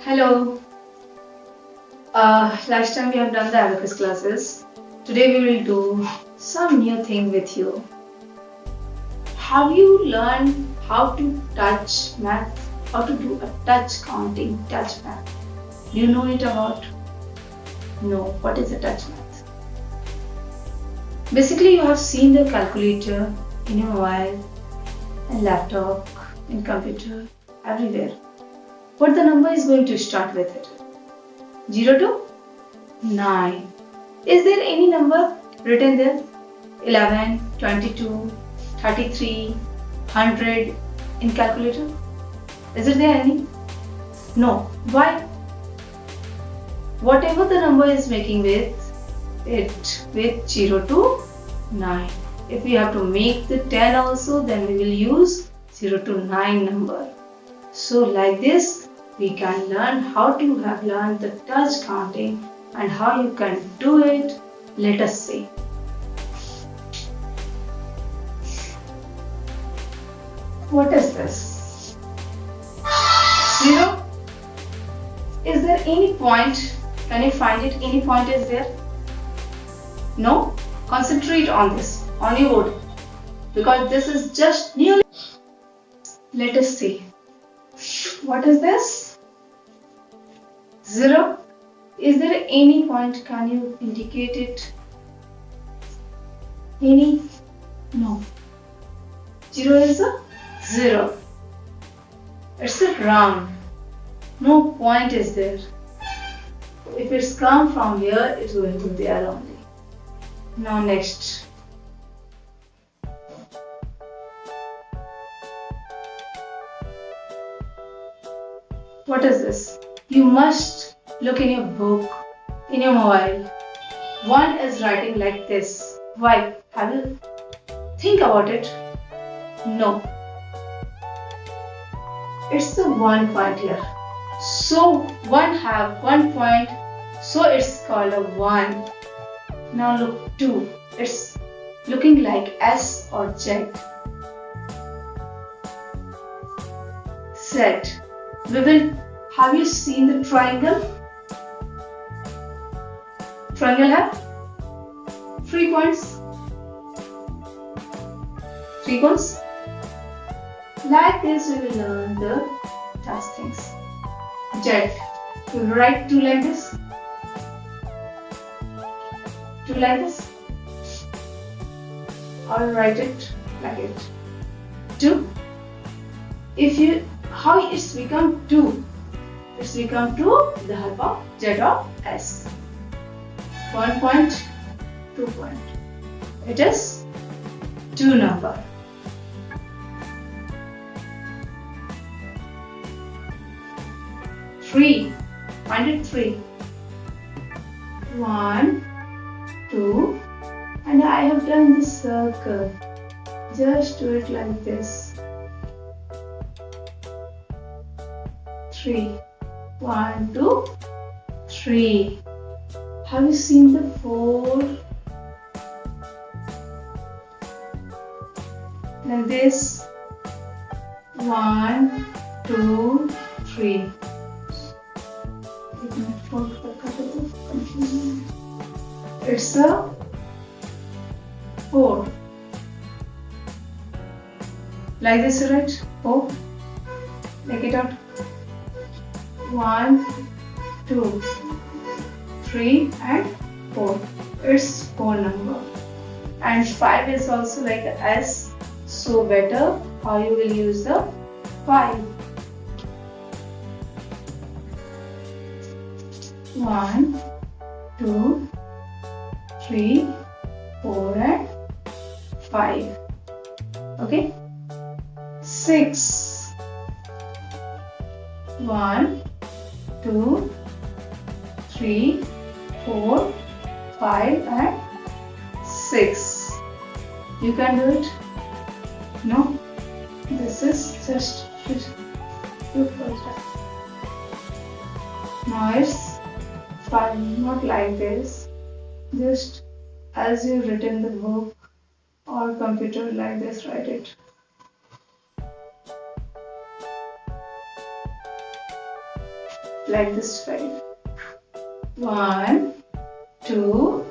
Hello. Last time we have done the abacus classes. Today we will do some new thing with you. Have you learned how to touch math? How to do a touch counting, touch math? Do you know it about? No. What is a touch math? Basically, you have seen the calculator in your mobile, in laptop, in computer, everywhere. What the number is going to start with it? 0 to 9. Is there any number written there? 11, 22, 33, 100 in calculator? Is it there any? No. Why? Whatever the number is making with 0 to 9. If we have to make the 10 also, then we will use 0 to 9 number. So like this, we can learn how to have learned the touch counting and how you can do it. Let us see. What is this? 0. Is there any point? Can you find it? Any point is there? No? Concentrate on this, on your board, because this is just new. Let us see. What is this? 0. Is there any point? Can you indicate it? Any? No. 0 is a 0. It's a round. No point is there. If it's come from here, it's going to be there only. Now next. What is this? You must look in your book, in your mobile. One is writing like this. Why? Have you think about it? No. It's the 1 point here. So one have 1 point. So it's called a 1. Now look 2. It's looking like S or Z. Z. Have you seen the triangle? Triangle have 3 points. 3 cones. Like this we will learn the touch things. Z. We will write 2 like this. 2 like this. Or write it like it. 2. How it's become 2? It's become 2 with the help of Z or S. 1 point, 2 point. It is 2 number. Three. Find it 3. 1, 2, and I have done this circle. Just do it like this. 3. 1, 2, 3. Have you seen the 4? Like this. 1, 2, 3. It's a 4. Like this, right? 4. Take it out. 1, 2, 3 and 4. It's 4 number. And 5 is also like a S. So better how you will use the 5. 1, 2, 3, 4 and 5. Okay. 6. 1, 2, 3, 4, 5 and 6. You can do it? No? This is just two first. Now it's 5, not like this. Just as you written the book or computer, like this, write it. like this 5. 1, 2,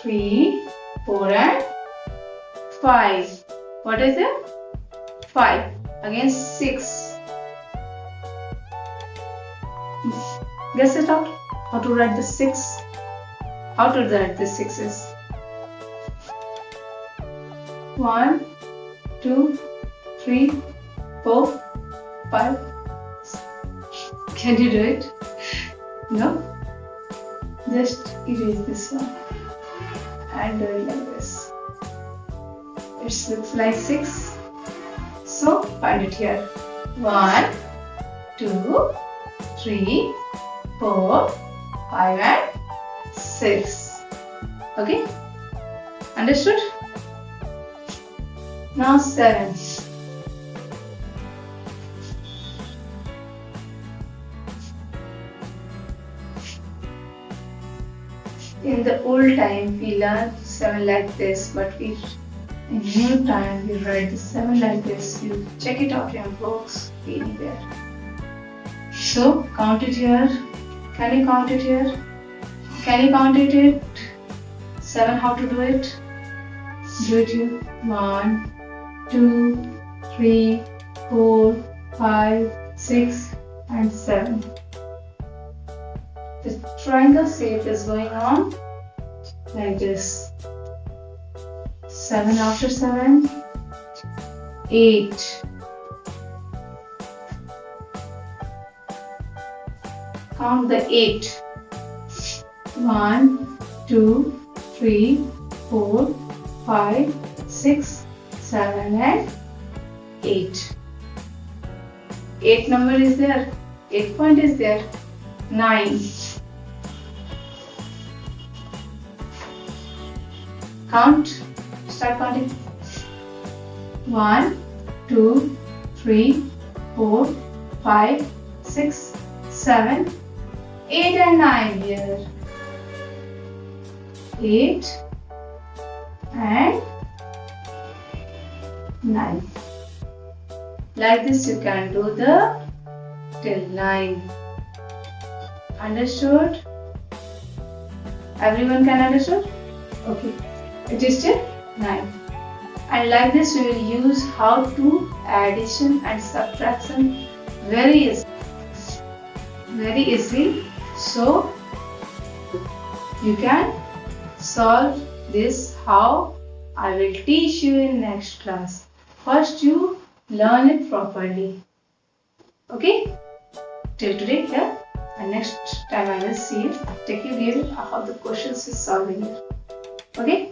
3, 4 and 5. What is it? 5. Again 6. Guess it out. How to write the 6? How to write the 6s? 1, 2, 3, 4, 5. Can you do it? No? Just erase this one and do it like this. It looks like 6. So find it here. 1, 2, 3, 4, 5 and 6. Okay? Understood? Now 7. In the old time we learned 7 like this, but in new time we write the 7 like this. You check it out in your books, anywhere. So count it here. Can you count it here? Can you count it? 7, how to do it? Do it here. 1, 2, 3, 4, 5, 6 and 7. The triangle shape is going on like this. 7 after 7, 8. Count the 8. 1, 2, 3, 4, 5, 6, 7 and 8. 8 number is there. 8 point is there. 9. Count. Start counting. 1, 2, 3, 4, 5, 6, 7, 8 and 9 here. 8 and 9. Like this you can do the till 9. Understood? Everyone can understand? Okay. It is till 9. And like this we will use how to addition and subtraction very easily. So you can solve this how I will teach you in next class. First you learn it properly. Okay? Till today here, and next time I will see you. Take a view of how the questions is solving here. Okay?